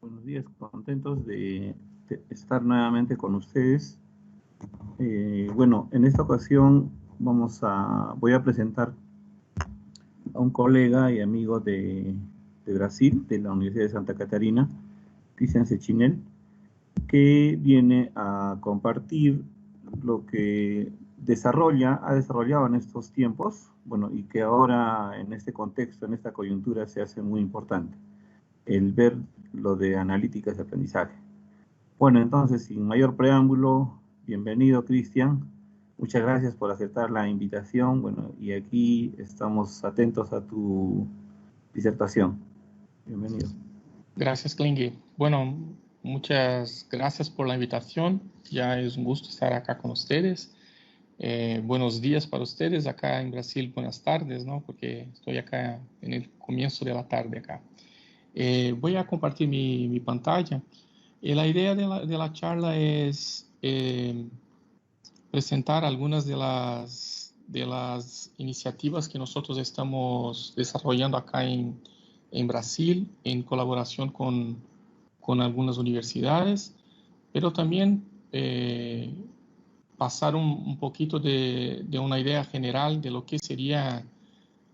Buenos días, contentos de estar nuevamente con ustedes. Bueno, en esta ocasión voy a presentar a un colega y amigo de Brasil, de la Universidad de Santa Catarina, Cristian Sechinel, que viene a compartir lo que ha desarrollado en estos tiempos, bueno, y que ahora en este contexto, en esta coyuntura, se hace muy importante, el ver lo de analíticas de aprendizaje. Bueno, entonces, sin mayor preámbulo, bienvenido, Cristian. Muchas gracias por aceptar la invitación. Bueno, y aquí estamos atentos a tu disertación. Bienvenido. Gracias, Klingi. Bueno, muchas gracias por la invitación. Ya es un gusto estar acá con ustedes. Buenos días para ustedes. Acá en Brasil, buenas tardes, ¿no? Porque estoy acá en el comienzo de la tarde acá. Voy a compartir mi pantalla. La idea de la charla es presentar algunas de las iniciativas que nosotros estamos desarrollando acá en Brasil, en colaboración con algunas universidades, pero también pasar un poquito de una idea general de lo que sería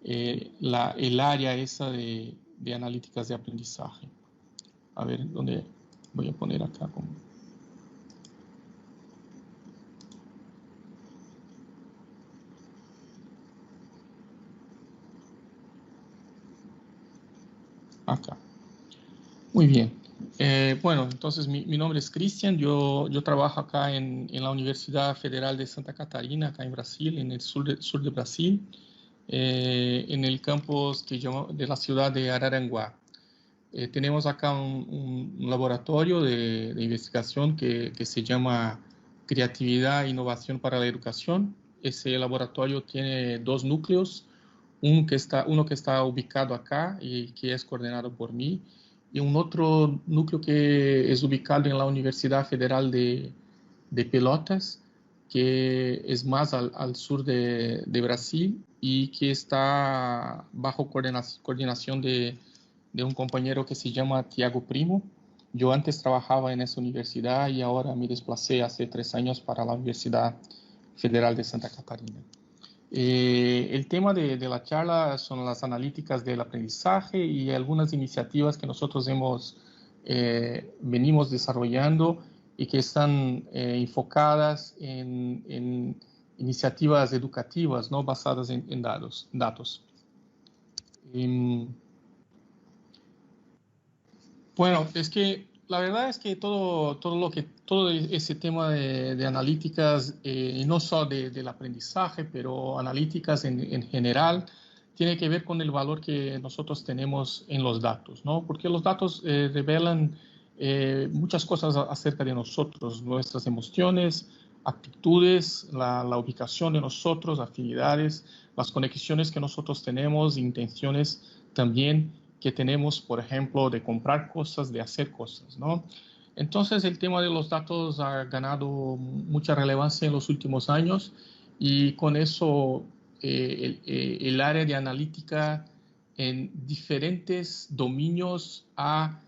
el área esa de analíticas de aprendizaje. A ver, ¿dónde voy a poner acá? Acá. Muy bien. Bueno, entonces mi nombre es Cristian, yo trabajo acá en la Universidad Federal de Santa Catarina, acá en Brasil, en el sur de Brasil, en el campus de la ciudad de Araranguá. Tenemos acá un laboratorio de investigación que se llama Creatividad e Innovación para la Educación. Ese laboratorio tiene dos núcleos, uno que está ubicado acá y que es coordinado por mí, y un otro núcleo que es ubicado en la Universidad Federal de Pelotas, que es más al sur de Brasil y que está bajo coordinación de un compañero que se llama Tiago Primo. Yo antes trabajaba en esa universidad y ahora me desplacé hace 3 años para la Universidad Federal de Santa Catarina. El tema de la charla son las analíticas del aprendizaje y algunas iniciativas que nosotros venimos desarrollando y que están enfocadas en iniciativas educativas, ¿no? Basadas en datos. Bueno, es que la verdad es que todo ese tema de analíticas, y no solo del aprendizaje, pero analíticas en general, tiene que ver con el valor que nosotros tenemos en los datos, ¿no? Porque los datos revelan muchas cosas acerca de nosotros, nuestras emociones, actitudes, la ubicación de nosotros, afinidades, las conexiones que nosotros tenemos, intenciones también que tenemos, por ejemplo, de comprar cosas, de hacer cosas, ¿no? Entonces, el tema de los datos ha ganado mucha relevancia en los últimos años y con eso el área de analítica en diferentes dominios ha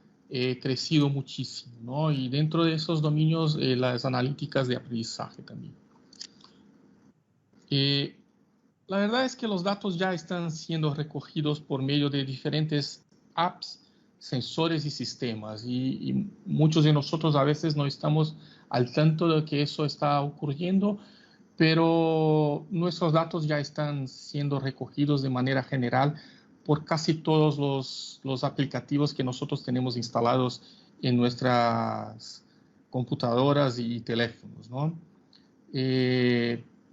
crecido muchísimo, ¿no? Y dentro de esos dominios, las analíticas de aprendizaje también. La verdad es que los datos ya están siendo recogidos por medio de diferentes apps, sensores y sistemas, y muchos de nosotros a veces no estamos al tanto de que eso está ocurriendo, pero nuestros datos ya están siendo recogidos de manera general por casi todos los aplicativos que nosotros tenemos instalados en nuestras computadoras y teléfonos, ¿no?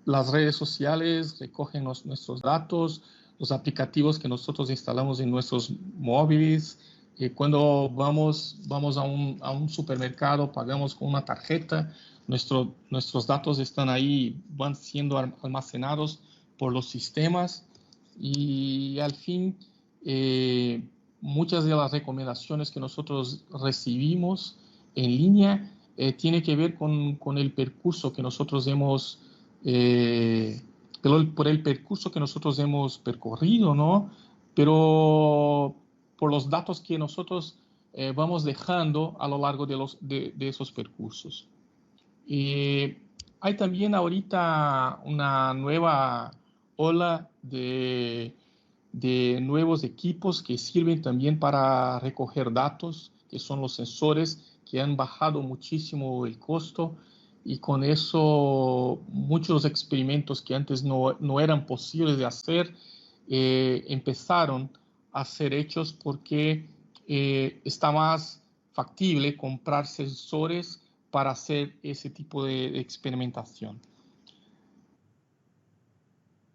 Las redes sociales recogen nuestros datos, los aplicativos que nosotros instalamos en nuestros móviles. Cuando vamos a un supermercado, pagamos con una tarjeta, nuestros datos están ahí, van siendo almacenados por los sistemas y al fin muchas de las recomendaciones que nosotros recibimos en línea tiene que ver con el percurso que nosotros hemos por el percurso que nosotros hemos percorrido, ¿no? Pero por los datos que nosotros vamos dejando a lo largo de esos percursos. Hay también ahorita una nueva ola de nuevos equipos que sirven también para recoger datos, que son los sensores, que han bajado muchísimo el costo, y con eso muchos experimentos que antes no eran posibles de hacer empezaron a ser hechos porque está más factible comprar sensores para hacer ese tipo de experimentación.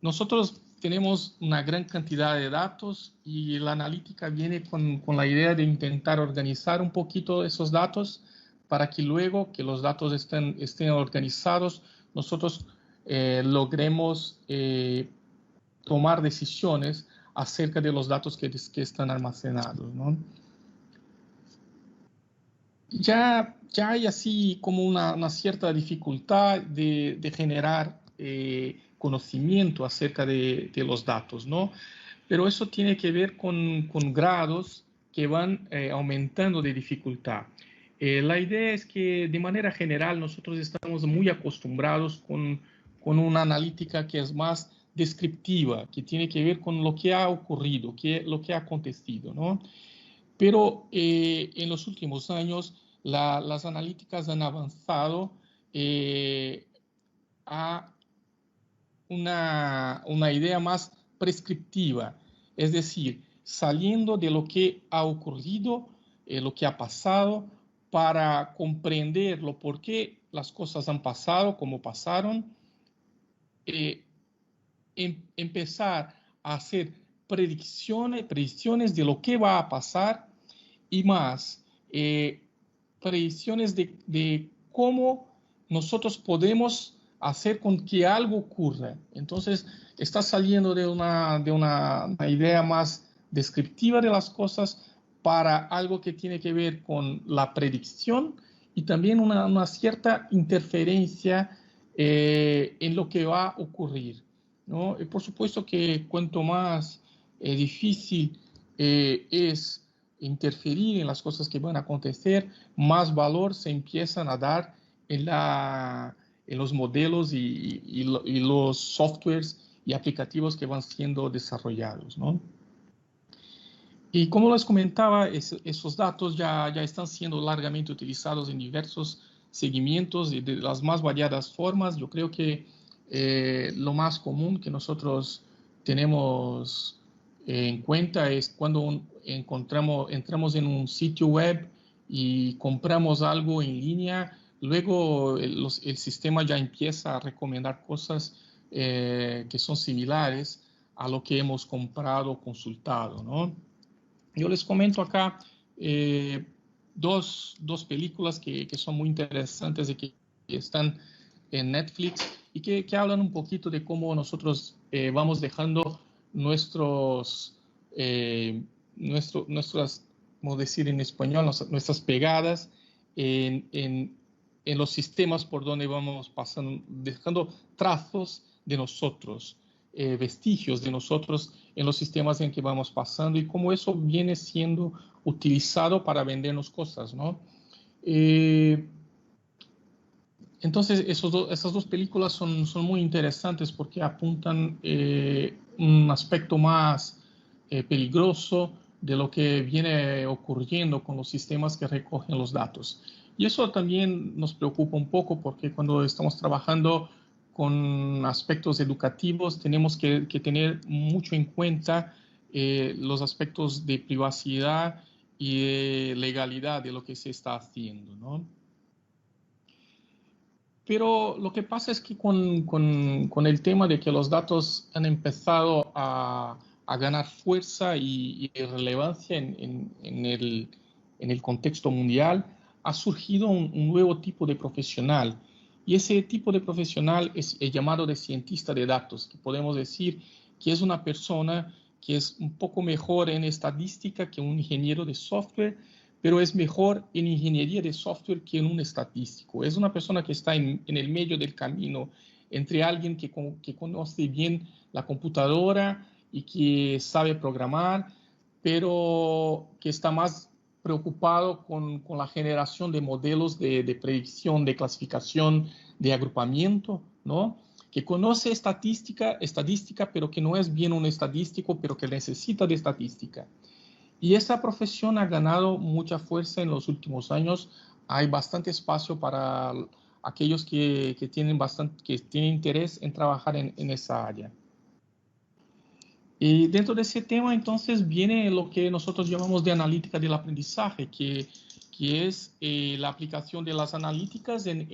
Nosotros tenemos una gran cantidad de datos y la analítica viene con la idea de intentar organizar un poquito esos datos para que luego que los datos estén organizados, nosotros logremos tomar decisiones acerca de los datos que están almacenados, ¿no? Ya hay así como una cierta dificultad de generar conocimiento acerca de los datos, ¿no? Pero eso tiene que ver con grados que van aumentando de dificultad. La idea es que de manera general nosotros estamos muy acostumbrados con una analítica que es más descriptiva, que tiene que ver con lo que ha ocurrido, lo que ha acontecido, ¿no? Pero en los últimos años las analíticas han avanzado a una idea más prescriptiva, es decir, saliendo de lo que ha ocurrido, lo que ha pasado, para comprender lo por qué las cosas han pasado como pasaron, empezar a hacer predicciones de lo que va a pasar y más, predicciones de cómo nosotros podemos hacer con que algo ocurra. Entonces, está saliendo de una idea más descriptiva de las cosas para algo que tiene que ver con la predicción y también una cierta interferencia en lo que va a ocurrir, ¿no? Y por supuesto que cuanto más difícil es interferir en las cosas que van a acontecer, más valor se empiezan a dar en los modelos y los softwares y aplicativos que van siendo desarrollados, ¿no? Y como les comentaba, esos datos ya están siendo largamente utilizados en diversos seguimientos y de las más variadas formas. Yo creo que lo más común que nosotros tenemos en cuenta es cuando entramos en un sitio web y compramos algo en línea, luego el sistema ya empieza a recomendar cosas que son similares a lo que hemos comprado o consultado, ¿no? Yo les comento acá dos películas que son muy interesantes y que están en Netflix y que hablan un poquito de cómo nosotros vamos dejando nuestras, como decir en español, nuestras pegadas en los sistemas por donde vamos pasando, dejando trazos de nosotros, vestigios de nosotros en los sistemas en que vamos pasando y cómo eso viene siendo utilizado para vendernos cosas, ¿no? Entonces, esas dos películas son muy interesantes porque apuntan un aspecto más peligroso de lo que viene ocurriendo con los sistemas que recogen los datos. Y eso también nos preocupa un poco porque cuando estamos trabajando con aspectos educativos tenemos que tener mucho en cuenta los aspectos de privacidad y de legalidad de lo que se está haciendo, ¿no? Pero lo que pasa es que con el tema de que los datos han empezado a ganar fuerza y relevancia en el contexto mundial, ha surgido un nuevo tipo de profesional. Y ese tipo de profesional es el llamado de cientista de datos, que podemos decir que es una persona que es un poco mejor en estadística que un ingeniero de software, pero es mejor en ingeniería de software que en un estadístico. Es una persona que está en el medio del camino entre alguien que conoce bien la computadora y que sabe programar, pero que está más preocupado con la generación de modelos de predicción, de clasificación, de agrupamiento, ¿no? Que conoce estadística, pero que no es bien un estadístico, pero que necesita de estadística. Y esta profesión ha ganado mucha fuerza en los últimos años. Hay bastante espacio para aquellos que tienen interés en trabajar en esa área. Y dentro de ese tema, entonces, viene lo que nosotros llamamos de analítica del aprendizaje, que es la aplicación de las analíticas en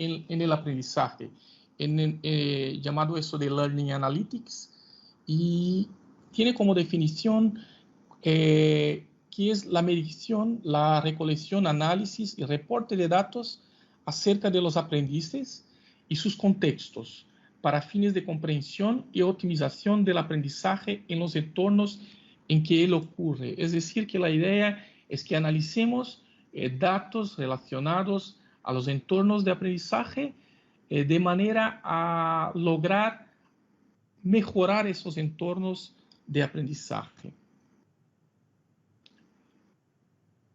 el aprendizaje, llamado eso de Learning Analytics, y tiene como definición que es la medición, la recolección, análisis y reporte de datos acerca de los aprendices y sus contextos, para fines de comprensión y optimización del aprendizaje en los entornos en que él ocurre. Es decir, que la idea es que analicemos datos relacionados a los entornos de aprendizaje de manera a lograr mejorar esos entornos de aprendizaje.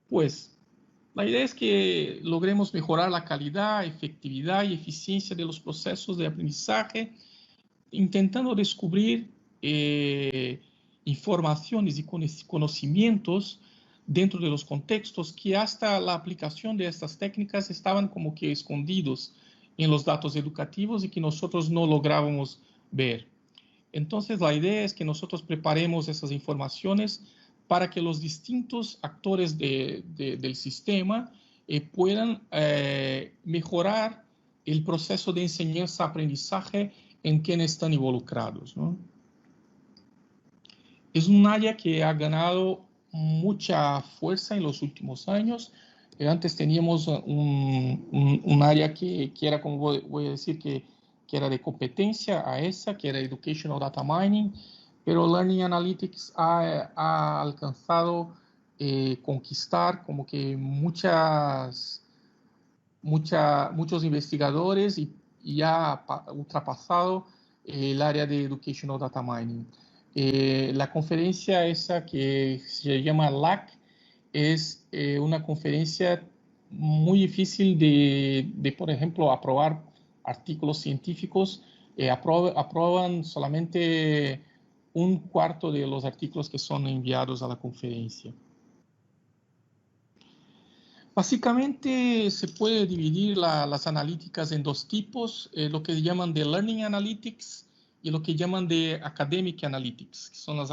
Pues, la idea es que logremos mejorar la calidad, efectividad y eficiencia de los procesos de aprendizaje, intentando descubrir informaciones y conocimientos dentro de los contextos que hasta la aplicación de estas técnicas estaban como que escondidos en los datos educativos y que nosotros no lográbamos ver. Entonces, la idea es que nosotros preparemos esas informaciones para que los distintos actores del sistema puedan mejorar el proceso de enseñanza-aprendizaje en quienes están involucrados, ¿no? Es un área que ha ganado mucha fuerza en los últimos años. Antes teníamos un área que era, como voy a decir, que era de competencia a esa, que era Educational Data Mining, pero Learning Analytics ha alcanzado conquistar como que muchos investigadores y ha ultrapasado el área de Educational Data Mining. La conferencia esa que se llama LAC es una conferencia muy difícil de, por ejemplo, aprobar artículos científicos. Aprueban solamente un cuarto de los artículos que son enviados a la conferencia. Básicamente se puede dividir las analíticas en dos tipos, lo que llaman de Learning Analytics y lo que llaman de Academic Analytics, que son las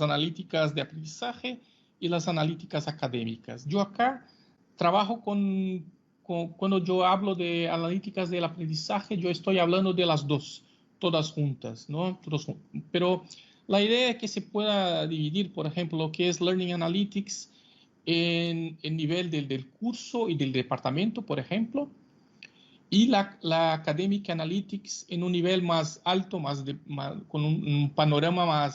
analíticas de aprendizaje y las analíticas académicas. Yo acá trabajo cuando yo hablo de analíticas del aprendizaje, yo estoy hablando de las dos, todas juntas, ¿no? Pero la idea es que se pueda dividir, por ejemplo, lo que es Learning Analytics en nivel del curso y del departamento, por ejemplo, y la Academic Analytics en un nivel más alto, con un panorama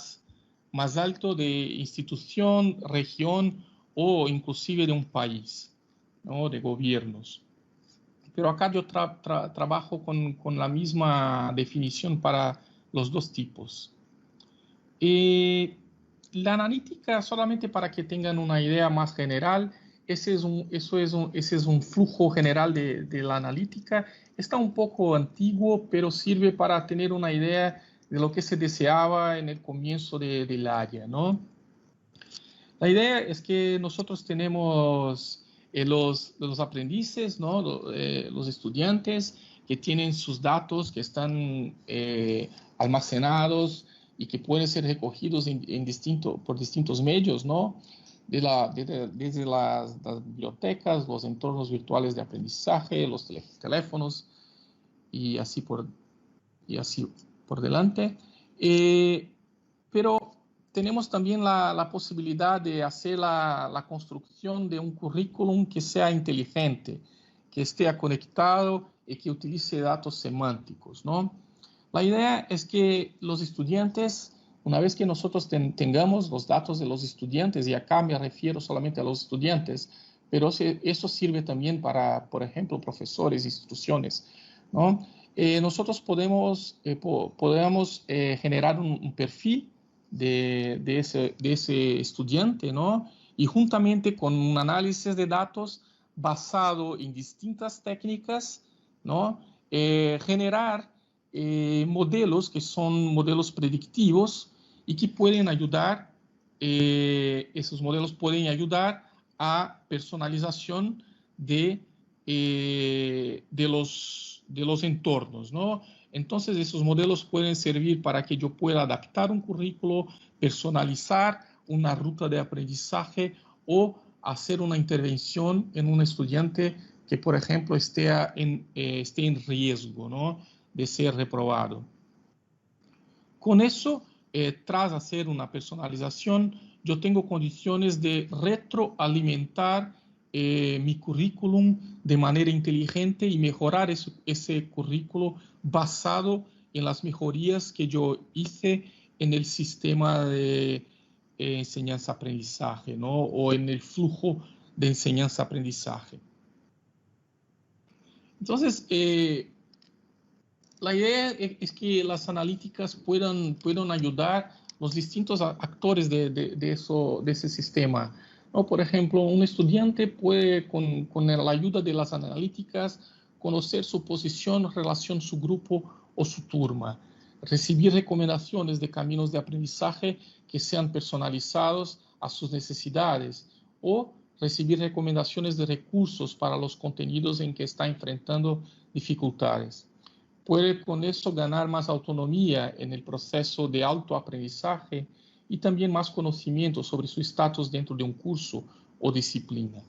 más alto de institución, región o inclusive de un país, ¿no? De gobiernos. Pero acá yo trabajo con la misma definición para los dos tipos. La analítica, solamente para que tengan una idea más general, ese es un flujo general de la analítica. Está un poco antiguo, pero sirve para tener una idea de lo que se deseaba en el comienzo del área, ¿no? La idea es que nosotros tenemos los aprendices, ¿no? Los estudiantes que tienen sus datos, que están almacenados y que pueden ser recogidos por distintos medios, ¿no? Desde las bibliotecas, los entornos virtuales de aprendizaje, los teléfonos y así por delante. Pero tenemos también la posibilidad de hacer la construcción de un currículum que sea inteligente, que esté conectado y que utilice datos semánticos, ¿no? La idea es que los estudiantes, una vez que nosotros tengamos los datos de los estudiantes, y acá me refiero solamente a los estudiantes, pero eso sirve también para, por ejemplo, profesores, instituciones, ¿no? Nosotros podemos generar un perfil de ese estudiante, ¿no? y juntamente con un análisis de datos basado en distintas técnicas, ¿no? Generar modelos que son modelos predictivos y que pueden ayudar, esos modelos pueden ayudar a personalización de los entornos, ¿no? Entonces, esos modelos pueden servir para que yo pueda adaptar un currículo, personalizar una ruta de aprendizaje o hacer una intervención en un estudiante que, por ejemplo, esté en riesgo, ¿no?, de ser reprobado. Con eso, tras hacer una personalización, yo tengo condiciones de retroalimentar mi currículum de manera inteligente y mejorar ese currículo basado en las mejorías que yo hice en el sistema de enseñanza-aprendizaje, ¿no?, o en el flujo de enseñanza-aprendizaje. Entonces, la idea es que las analíticas puedan ayudar los distintos actores de ese sistema, ¿no? Por ejemplo, un estudiante puede, con la ayuda de las analíticas, conocer su posición, relación, su grupo o su turma, recibir recomendaciones de caminos de aprendizaje que sean personalizados a sus necesidades o recibir recomendaciones de recursos para los contenidos en que está enfrentando dificultades. Puede con eso ganar más autonomía en el proceso de autoaprendizaje y también más conocimiento sobre su estatus dentro de un curso o disciplina.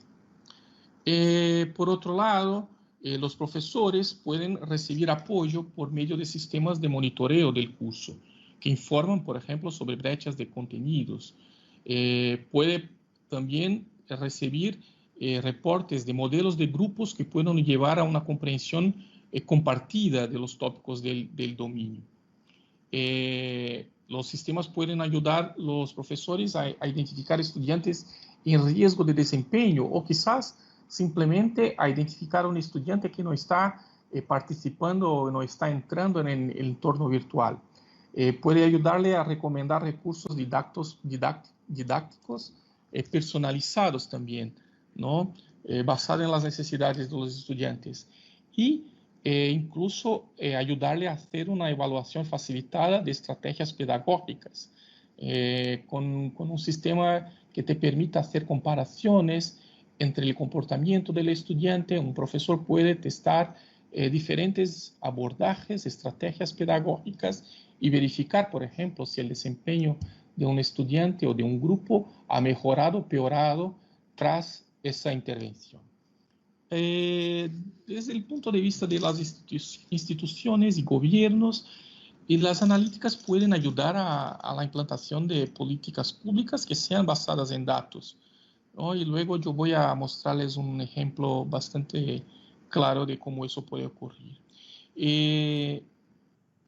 Por otro lado, los profesores pueden recibir apoyo por medio de sistemas de monitoreo del curso, que informan, por ejemplo, sobre brechas de contenidos. Puede también recibir reportes de modelos de grupos que puedan llevar a una comprensión compartida de los tópicos del dominio. Los sistemas pueden ayudar a los profesores a identificar estudiantes en riesgo de desempeño o quizás simplemente a identificar a un estudiante que no está participando o no está entrando en el entorno virtual. Puede ayudarle a recomendar recursos didácticos personalizados también, ¿no? Basados en las necesidades de los estudiantes. Y incluso ayudarle a hacer una evaluación facilitada de estrategias pedagógicas, con un sistema que te permita hacer comparaciones entre el comportamiento del estudiante. Un profesor puede testar diferentes abordajes, estrategias pedagógicas y verificar, por ejemplo, si el desempeño de un estudiante o de un grupo ha mejorado o peorado tras esa intervención. Desde el punto de vista de las instituciones y gobiernos, y las analíticas pueden ayudar a la implantación de políticas públicas que sean basadas en datos, ¿no? Y luego yo voy a mostrarles un ejemplo bastante claro de cómo eso puede ocurrir.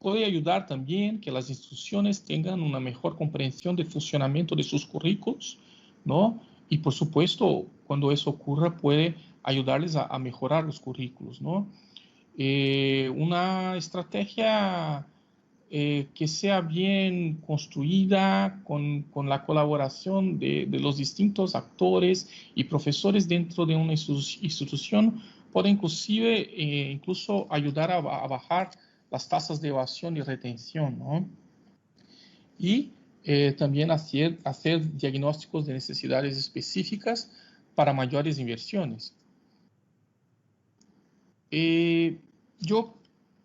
Puede ayudar también que las instituciones tengan una mejor comprensión del funcionamiento de sus currículos, ¿no? Y por supuesto, cuando eso ocurra, puede ayudarles a mejorar los currículos, ¿no? Una estrategia que sea bien construida con la colaboración de los distintos actores y profesores dentro de una institución puede incluso ayudar a bajar las tasas de evasión y retención, ¿no? Y también hacer diagnósticos de necesidades específicas para mayores inversiones. Yo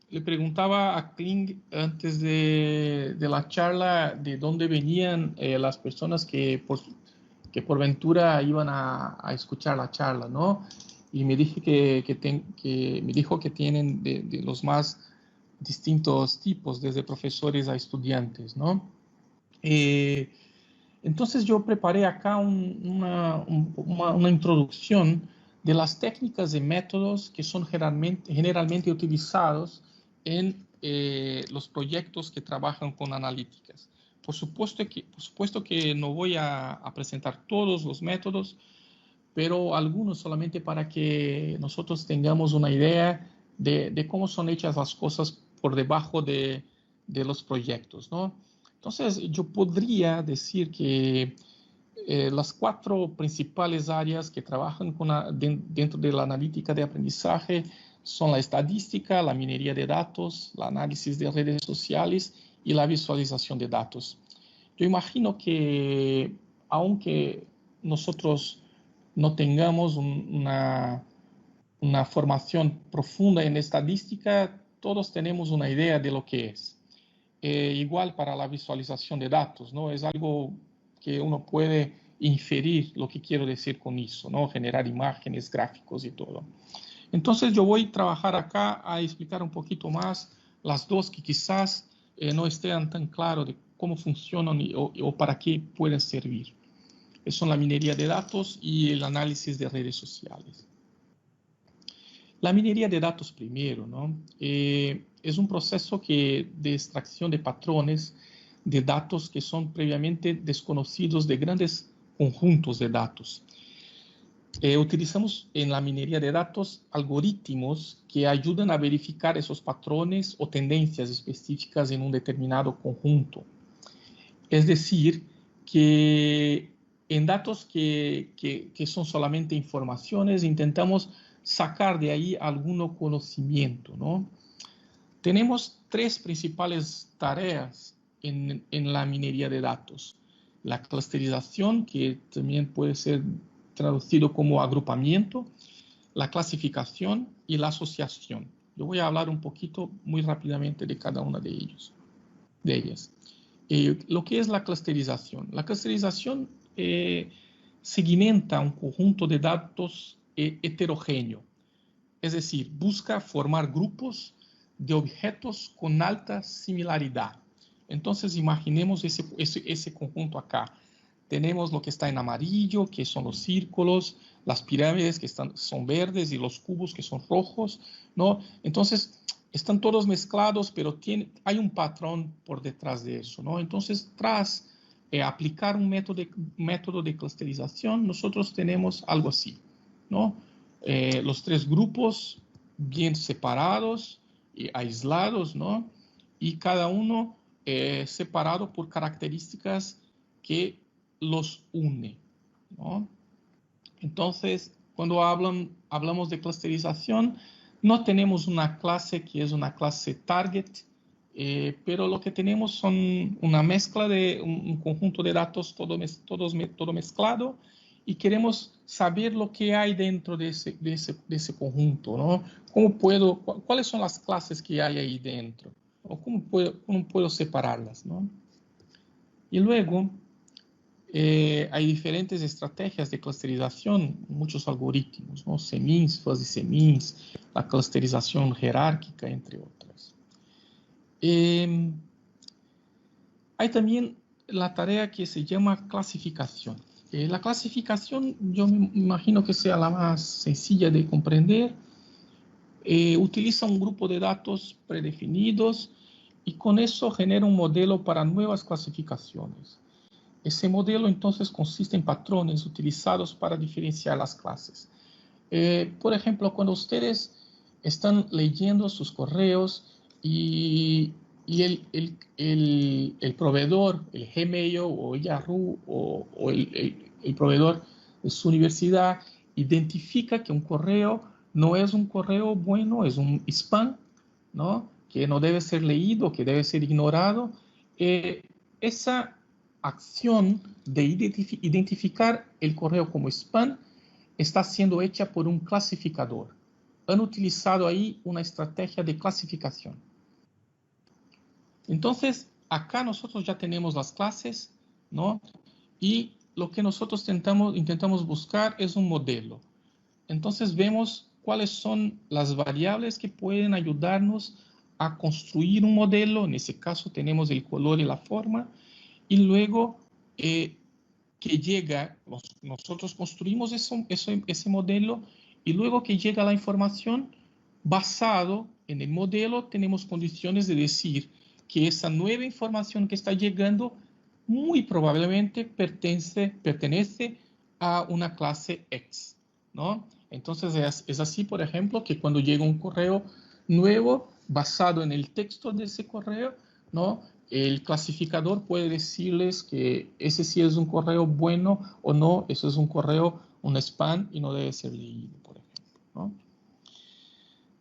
le preguntaba a Kling antes de la charla de dónde venían las personas que por ventura iban a escuchar la charla, ¿no? Y me dijo que tienen de los más distintos tipos, desde profesores a estudiantes, ¿no? Entonces yo preparé acá una introducción de las técnicas y métodos que son generalmente utilizados en los proyectos que trabajan con analíticas. Por supuesto que no voy a presentar todos los métodos, pero algunos solamente para que nosotros tengamos una idea de cómo son hechas las cosas por debajo de los proyectos, ¿no? Entonces, yo podría decir que las 4 principales áreas que trabajan dentro de la analítica de aprendizaje son la estadística, la minería de datos, el análisis de redes sociales y la visualización de datos. Yo imagino que aunque nosotros no tengamos una formación profunda en estadística, todos tenemos una idea de lo que es. Igual para la visualización de datos, ¿no? Es algo que uno puede inferir lo que quiero decir con eso, ¿no? Generar imágenes, gráficos y todo. Entonces yo voy a trabajar acá a explicar un poquito más las dos que quizás no estén tan claro de cómo funcionan o para qué pueden servir. Son la minería de datos y el análisis de redes sociales. La minería de datos primero, ¿no? Es un proceso de extracción de patrones de datos que son previamente desconocidos de grandes conjuntos de datos. Utilizamos en la minería de datos algoritmos que ayudan a verificar esos patrones o tendencias específicas en un determinado conjunto. Es decir, que en datos que son solamente informaciones, intentamos sacar de ahí algún conocimiento, ¿no? Tenemos 3 principales tareas en la minería de datos. La clusterización, que también puede ser traducido como agrupamiento, la clasificación y la asociación. Yo voy a hablar un poquito muy rápidamente de cada una de ellas. Lo que es la clusterización. La clusterización segmenta un conjunto de datos heterogéneo, es decir, busca formar grupos de objetos con alta similaridad. Entonces, imaginemos ese conjunto acá. Tenemos lo que está en amarillo, que son los círculos, las pirámides que son verdes y los cubos que son rojos, ¿no? Entonces, están todos mezclados, pero hay un patrón por detrás de eso, ¿no? Entonces, tras aplicar un método de clusterización, nosotros tenemos algo así, ¿no? Los 3 grupos bien separados y aislados, ¿no? Y cada uno separado por características que los une, ¿no? Entonces, cuando hablamos de clusterización, no tenemos una clase que es una clase target, pero lo que tenemos son una mezcla de un conjunto de datos todo mezclado, y queremos saber lo que hay dentro de ese conjunto, ¿no? ¿Cuáles son las clases que hay ahí dentro? ¿O cómo puedo separarlas, ¿no? Y luego, hay diferentes estrategias de clusterización, muchos algoritmos, ¿no? CMINS, fuzzy CMINS, la clusterización jerárquica, entre otras. Hay también la tarea que se llama clasificación. La clasificación, yo me imagino que sea la más sencilla de comprender. Utiliza un grupo de datos predefinidos y con eso genera un modelo para nuevas clasificaciones. Ese modelo entonces consiste en patrones utilizados para diferenciar las clases. Por ejemplo, cuando ustedes están leyendo sus correos y el proveedor, el Gmail o Yahoo o el proveedor de su universidad identifica que un correo no es un correo bueno, es un spam, ¿no? Que no debe ser leído, que debe ser ignorado. Esa acción de identificar el correo como spam está siendo hecha por un clasificador. Han utilizado ahí una estrategia de clasificación. Entonces, acá nosotros ya tenemos las clases, ¿no? Y lo que nosotros intentamos buscar es un modelo. Entonces, vemos cuáles son las variables que pueden ayudarnos a construir un modelo. En ese caso, tenemos el color y la forma. Y luego, que llega, nosotros construimos ese modelo, y luego que llega la información, basado en el modelo, tenemos condiciones de decir que esa nueva información que está llegando muy probablemente pertenece a una clase X, ¿no? Entonces es así, por ejemplo, que cuando llega un correo nuevo, basado en el texto de ese correo, ¿no? el clasificador puede decirles que ese sí es un correo bueno o no, eso es un correo, un spam y no debe ser leído, por ejemplo, ¿no?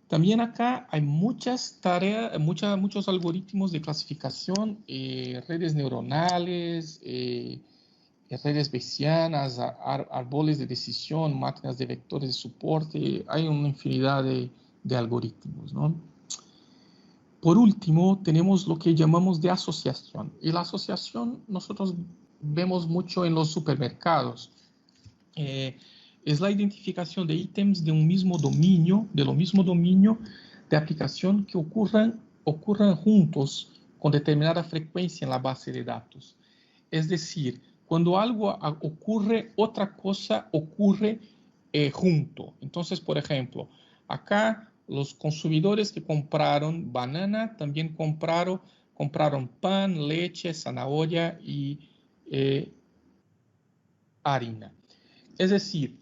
También acá hay muchas tareas, muchos algoritmos de clasificación, redes neuronales, redes bayesianas, árboles de decisión, máquinas de vectores de soporte, hay una infinidad de algoritmos, ¿no? Por último, tenemos lo que llamamos de asociación. Y la asociación nosotros vemos mucho en los supermercados. Es la identificación de ítems de un mismo dominio, de lo mismo dominio de aplicación que ocurran juntos con determinada frecuencia en la base de datos. Es decir, cuando algo ocurre, otra cosa ocurre junto. Entonces, por ejemplo, acá los consumidores que compraron banana también compraron pan, leche, zanahoria y harina. Es decir,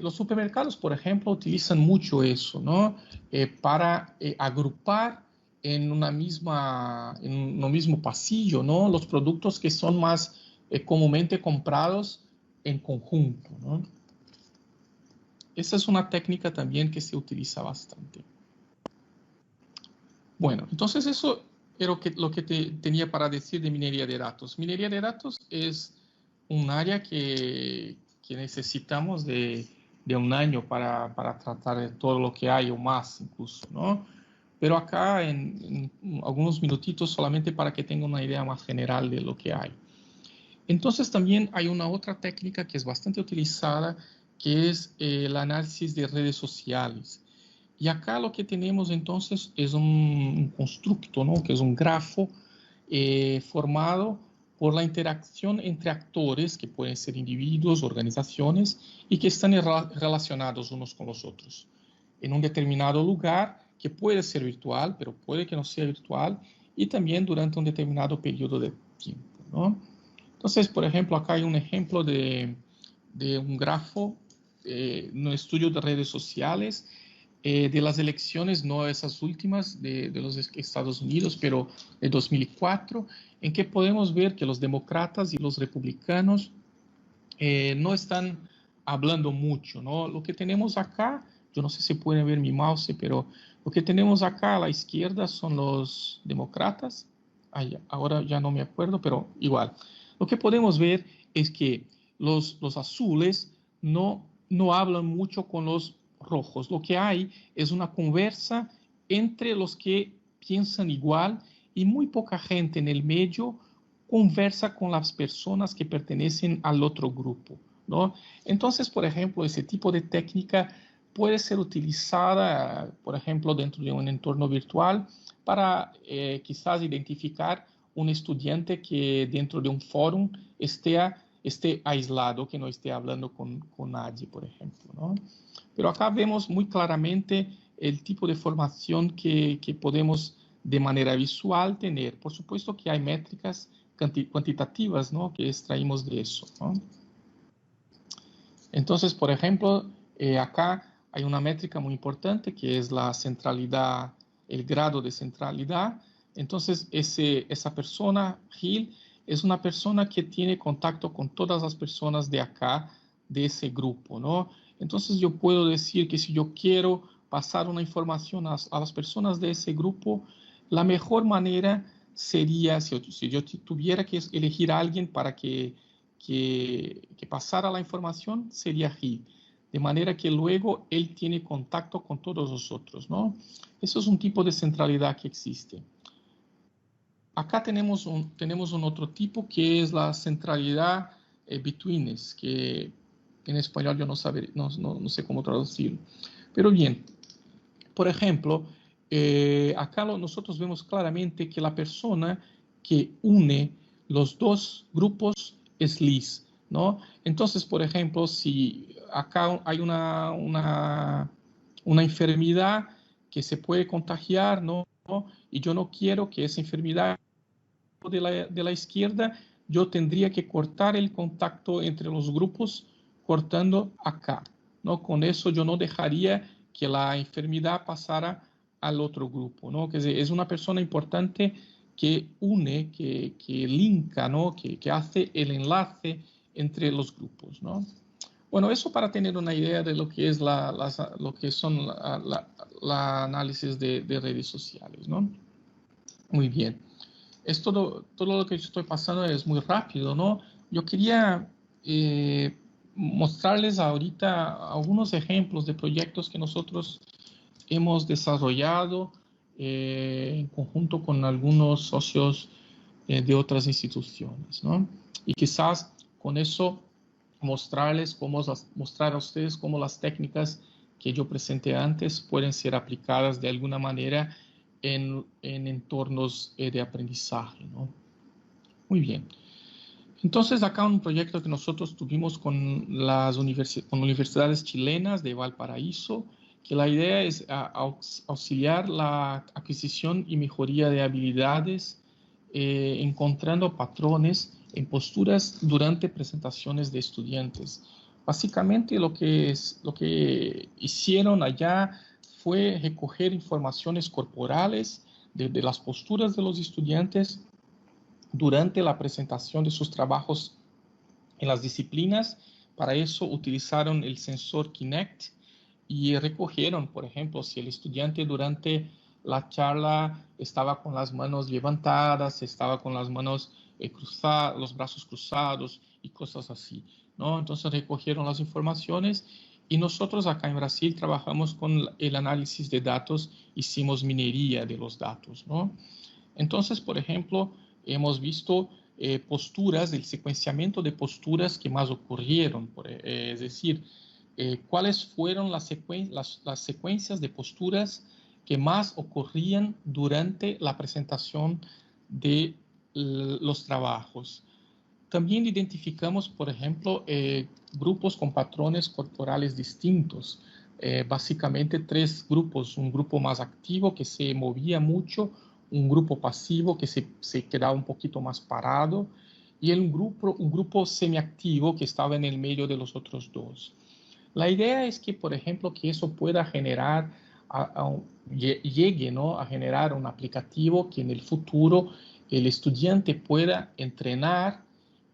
los supermercados, por ejemplo, utilizan mucho eso, ¿no? Para agrupar en un mismo pasillo, ¿no? Los productos que son más comúnmente comprados en conjunto, ¿no? Esa es una técnica también que se utiliza bastante. Bueno, entonces eso era lo que tenía para decir de minería de datos. Minería de datos es un área que necesitamos de un año para tratar de todo lo que hay o más incluso, ¿no? Pero acá en algunos minutitos solamente para que tengan una idea más general de lo que hay. Entonces también hay una otra técnica que es bastante utilizada, que es el análisis de redes sociales. Y acá lo que tenemos entonces es un constructo, ¿no? Que es un grafo formado por la interacción entre actores, que pueden ser individuos, organizaciones, y que están relacionados unos con los otros. En un determinado lugar, que puede ser virtual, pero puede que no sea virtual, y también durante un determinado periodo de tiempo, ¿no? Entonces, por ejemplo, acá hay un ejemplo de un grafo, un estudio de redes sociales, de las elecciones, no esas últimas de los Estados Unidos, pero de 2004, en que podemos ver que los demócratas y los republicanos no están hablando mucho, ¿no? Lo que tenemos acá, yo no sé si pueden ver mi mouse, pero lo que tenemos acá a la izquierda son los demócratas, ahora ya no me acuerdo, pero igual. Lo que podemos ver es que los azules no hablan mucho con los rojos. Lo que hay es una conversa entre los que piensan igual y muy poca gente en el medio conversa con las personas que pertenecen al otro grupo, ¿no? Entonces, por ejemplo, ese tipo de técnica puede ser utilizada, por ejemplo, dentro de un entorno virtual para quizás identificar un estudiante que dentro de un foro esté aislado, que no esté hablando con nadie, por ejemplo, ¿no? Pero acá vemos muy claramente el tipo de formación que podemos de manera visual tener. Por supuesto que hay métricas cuantitativas, ¿no? Que extraímos de eso, ¿no? Entonces, por ejemplo, acá hay una métrica muy importante que es la centralidad, el grado de centralidad. Entonces, esa persona, Gil, es una persona que tiene contacto con todas las personas de acá, de ese grupo, ¿no? Entonces, yo puedo decir que si yo quiero pasar una información a las personas de ese grupo, la mejor manera sería, si yo tuviera que elegir a alguien para que pasara la información, sería Gil. De manera que luego él tiene contacto con todos los otros, ¿no? Eso es un tipo de centralidad que existe. Acá tenemos un otro tipo que es la centralidad betweenness, que en español yo no sé cómo traducirlo. Pero bien, por ejemplo, acá nosotros vemos claramente que la persona que une los dos grupos es Liz, ¿no? Entonces, por ejemplo, si acá hay una enfermedad que se puede contagiar, ¿no? Y yo no quiero que esa enfermedad de la izquierda, yo tendría que cortar el contacto entre los grupos cortando acá, ¿no? Con eso yo no dejaría que la enfermedad pasara al otro grupo, ¿no? Que es una persona importante que une, que linka, ¿no? Que hace el enlace entre los grupos, ¿no? Bueno, eso para tener una idea de lo que es lo que son la análisis de redes sociales, ¿no? Muy bien. Todo lo que yo estoy pasando es muy rápido, ¿no? Yo quería mostrarles ahorita algunos ejemplos de proyectos que nosotros hemos desarrollado en conjunto con algunos socios de otras instituciones, ¿no? Y quizás con eso mostrar a ustedes cómo las técnicas que yo presenté antes pueden ser aplicadas de alguna manera en entornos de aprendizaje, ¿no? Muy bien. Entonces, acá un proyecto que nosotros tuvimos con las universidades chilenas de Valparaíso, que la idea es auxiliar la adquisición y mejoría de habilidades, encontrando patrones en posturas durante presentaciones de estudiantes. Básicamente lo que hicieron allá fue recoger informaciones corporales de las posturas de los estudiantes durante la presentación de sus trabajos en las disciplinas. Para eso utilizaron el sensor Kinect y recogieron, por ejemplo, si el estudiante durante la charla estaba con las manos levantadas, estaba con las manos cruzadas, los brazos cruzados y cosas así, ¿no? Entonces recogieron las informaciones y nosotros acá en Brasil trabajamos con el análisis de datos, hicimos minería de los datos, ¿no? Entonces, por ejemplo, hemos visto posturas, el secuenciamiento de posturas que más ocurrieron, es decir, cuáles fueron las secuencias de posturas que más ocurrían durante la presentación de los trabajos. También identificamos, por ejemplo, grupos con patrones corporales distintos. Básicamente 3 grupos, un grupo más activo que se movía mucho, un grupo pasivo que se quedaba un poquito más parado y un grupo semiactivo que estaba en el medio de los otros 2. La idea es que, por ejemplo, que eso pueda generar, llegue, ¿no?, a generar un aplicativo que en el futuro el estudiante pueda entrenar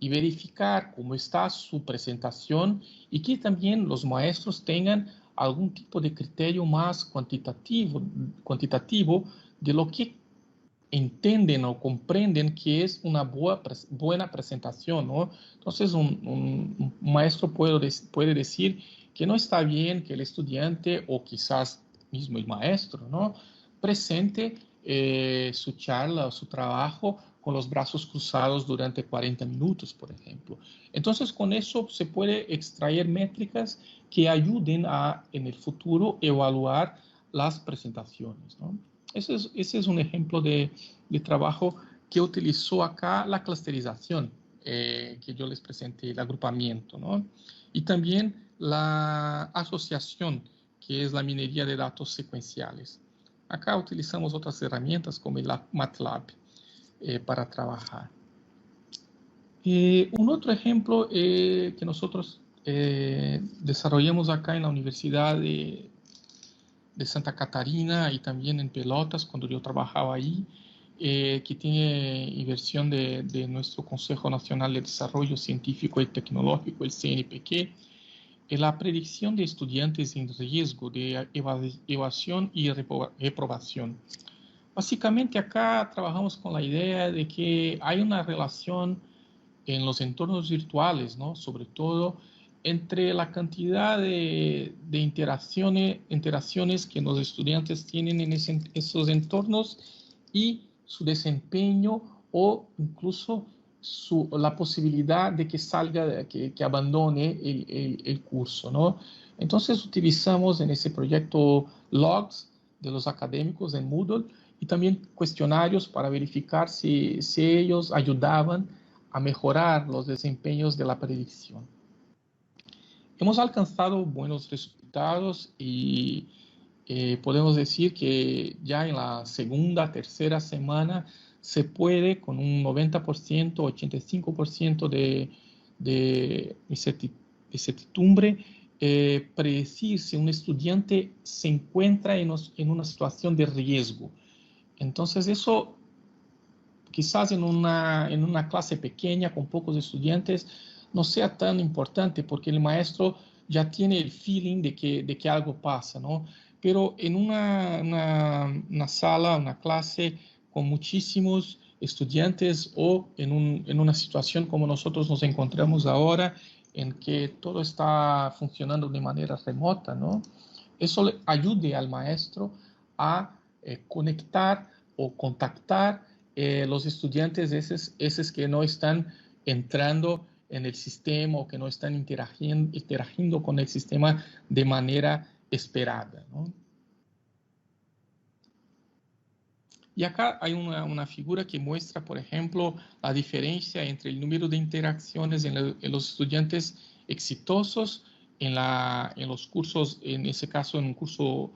y verificar cómo está su presentación y que también los maestros tengan algún tipo de criterio más cuantitativo de lo que entienden o comprenden que es una buena presentación, ¿no? Entonces, un maestro puede decir que no está bien que el estudiante o quizás mismo el maestro, ¿no?, presente su charla o su trabajo con los brazos cruzados durante 40 minutos, por ejemplo. Entonces, con eso se puede extraer métricas que ayuden a, en el futuro, evaluar las presentaciones, ¿no? Ese es un ejemplo de trabajo que utilizó acá la clusterización, que yo les presenté, el agrupamiento, ¿no? Y también la asociación, que es la minería de datos secuenciales. Acá utilizamos otras herramientas como el MATLAB para trabajar. Un otro ejemplo que nosotros desarrollamos acá en la Universidad de Santa Catarina y también en Pelotas, cuando yo trabajaba ahí, que tiene inversión de nuestro Consejo Nacional de Desarrollo Científico y Tecnológico, el CNPq, en la predicción de estudiantes en riesgo de evasión y reprobación. Básicamente acá trabajamos con la idea de que hay una relación en los entornos virtuales, ¿no?, sobre todo entre la cantidad de interacciones que los estudiantes tienen en esos entornos y su desempeño o incluso la posibilidad de que salga, que abandone el curso, ¿no? Entonces utilizamos en ese proyecto logs de los académicos en Moodle y también cuestionarios para verificar si ellos ayudaban a mejorar los desempeños de la predicción. Hemos alcanzado buenos resultados y podemos decir que ya en la segunda, tercera semana se puede con un 90%, 85% de certidumbre predecir si un estudiante se encuentra en una situación de riesgo. Entonces eso quizás en una clase pequeña con pocos estudiantes no sea tan importante porque el maestro ya tiene el feeling de que algo pasa, ¿no? Pero en una sala, una clase con muchísimos estudiantes o en una situación como nosotros nos encontramos ahora, en que todo está funcionando de manera remota, ¿no? Eso le ayude al maestro a conectar o contactar los estudiantes esos que no están entrando en el sistema o que no están interagiendo con el sistema de manera esperada, ¿no? Y acá hay una figura que muestra, por ejemplo, la diferencia entre el número de interacciones en los estudiantes exitosos en los cursos, en ese caso en un curso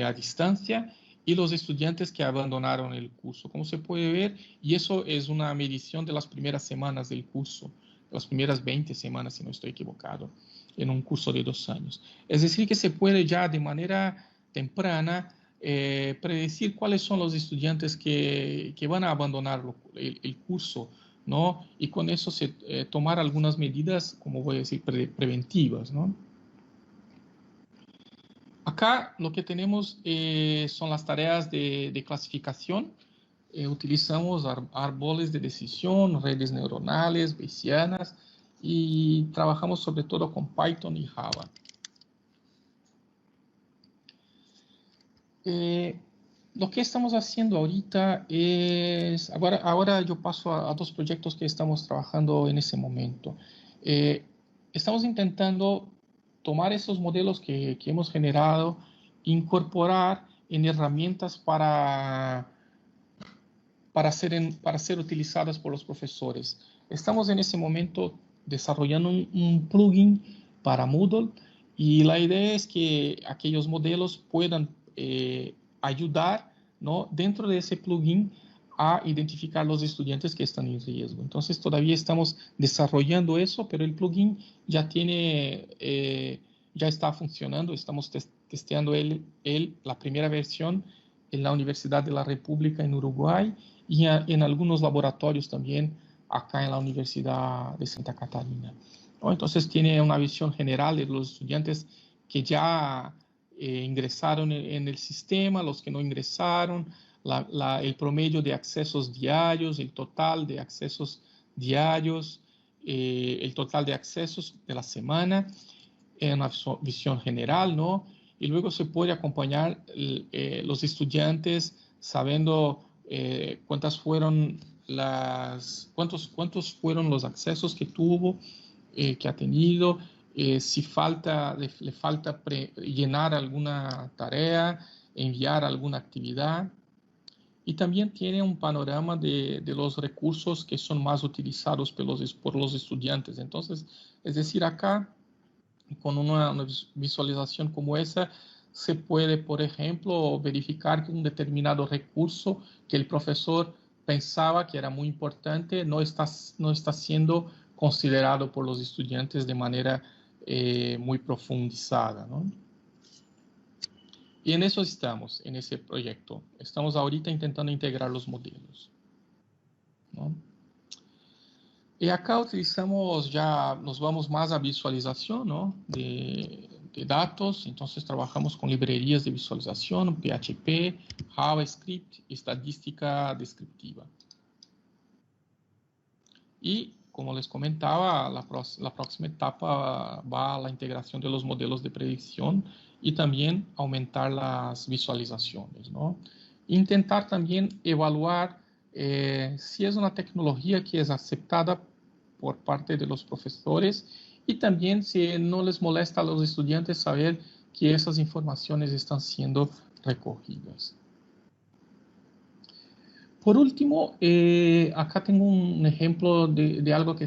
a distancia, y los estudiantes que abandonaron el curso. Como se puede ver, y eso es una medición de las primeras semanas del curso, las primeras 20 semanas, si no estoy equivocado, en un curso de 2 años. Es decir, que se puede ya de manera temprana predecir cuáles son los estudiantes que van a abandonar el curso, ¿no? Y con eso tomar algunas medidas, como voy a decir, preventivas, ¿no? Acá lo que tenemos son las tareas de clasificación. Utilizamos árboles de decisión, redes neuronales, bayesianas, y trabajamos sobre todo con Python y Java. Lo que estamos haciendo ahorita es, ahora yo paso a 2 proyectos que estamos trabajando en ese momento. Estamos intentando tomar esos modelos que hemos generado, incorporar en herramientas para ser utilizadas por los profesores. Estamos en ese momento desarrollando un plugin para Moodle y la idea es que aquellos modelos puedan ayudar, ¿no?, dentro de ese plugin a identificar los estudiantes que están en riesgo. Entonces todavía estamos desarrollando eso, pero el plugin ya ya está funcionando. Estamos testeando la primera versión en la Universidad de la República en Uruguay y en algunos laboratorios también acá en la Universidad de Santa Catarina, ¿no? Entonces tiene una visión general de los estudiantes que ya ingresaron en el sistema, los que no ingresaron, el promedio de accesos diarios, el total de accesos diarios, el total de accesos de la semana, en una visión general, ¿no? Y luego se puede acompañar los estudiantes sabiendo cuántos fueron los accesos que tuvo, que ha tenido, si le falta llenar alguna tarea, enviar alguna actividad. Y también tiene un panorama de los recursos que son más utilizados por los estudiantes. Entonces, es decir, acá, con una visualización como esa, se puede, por ejemplo, verificar que un determinado recurso que el profesor pensaba que era muy importante no está siendo considerado por los estudiantes de manera muy profundizada, ¿no? Y en eso estamos, en ese proyecto. Estamos ahorita intentando integrar los modelos, ¿no? Y acá utilizamos nos vamos más a visualización, ¿no?, de datos. Entonces trabajamos con librerías de visualización, PHP, JavaScript, estadística descriptiva. Y como les comentaba, la próxima etapa va a la integración de los modelos de predicción y también aumentar las visualizaciones, ¿no? Intentar también evaluar si es una tecnología que es aceptada por parte de los profesores y también si no les molesta a los estudiantes saber que esas informaciones están siendo recogidas. Por último, acá tengo un ejemplo de algo que